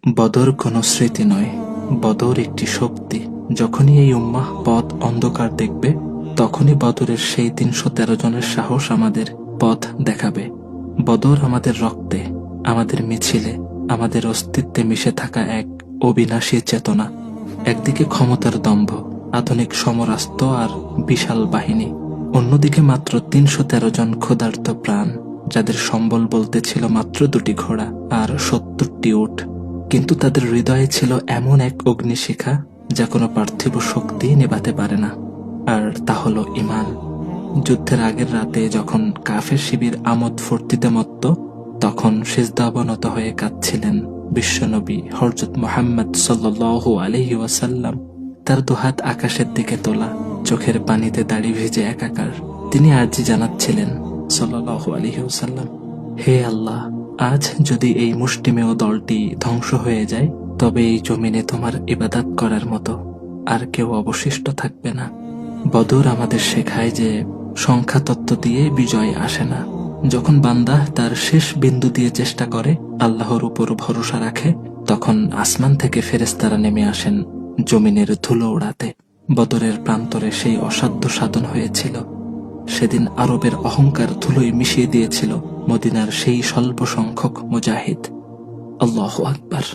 বদর কোনো স্মৃতি নয়, বদর একটি শক্তি। যখনই এই উম্মাহ পথ অন্ধকার দেখবে, তখনই বদরের সেই ৩১৩ জনের সাহস আমাদের পথ দেখাবে। বদর আমাদের রক্তে, আমাদের মিছিলে, আমাদের অস্তিত্বে মিশে থাকা এক অবিনাশী চেতনা। একদিকে ক্ষমতার দম্ভ, আধুনিক সমরাস্ত্র আর বিশাল বাহিনী, অন্যদিকে মাত্র ৩১৩ জন ক্ষুধার্ত প্রাণ, যাদের সম্বল বলতে ছিল মাত্র ২টি ঘোড়া আর ৭০টি উট। কিন্তু তাদের হৃদয়ে ছিল এমন এক অগ্নিশিখা যা কোনো পার্থিব শক্তি নেভাতে পারে না, আর তা হলো ঈমান। যুদ্ধের আগের রাতে যখন কাফের শিবির আমোদ ফুর্তিতে মত্ত, তখন সিজদা অবনত হয়ে কাঁদছিলেন বিশ্বনবী হযরত মুহাম্মদ সাল্লাল্লাহু আলাইহি ওয়াসাল্লাম। তার দুহাত আকাশের দিকে তোলা, চোখের পানিতে দাড়ি ভিজে একাকার। তিনি আরজি জানাচ্ছিলেন সাল্লাল্লাহু আলাইহি ওয়াসাল্লাম, হে আল্লাহ, আজ যদি এই মুষ্টিমেয় দলটি ধ্বংস হয়ে যায়, তবে এই জমিনে তোমার ইবাদত করার মতো আর কেউ অবশিষ্ট থাকবে না। বদর আমাদের শেখায় যে সংখ্যা তত্ত্ব দিয়ে বিজয় আসে না। যখন বান্দা তার শেষ বিন্দু দিয়ে চেষ্টা করে, আল্লাহর উপর ভরসা রাখে, তখন আসমান থেকে ফেরেশতারা নেমে আসেন জমিনের ধুলো উড়াতে। বদরের প্রান্তরে সেই অসাধ্য সাধন হয়েছিল। সেদিন আরবের অহংকার ধুলোয় মিশিয়ে দিয়েছিল মদিনার সেই স্বল্প সংখ্যক মুজাহিদ। আল্লাহু আকবার।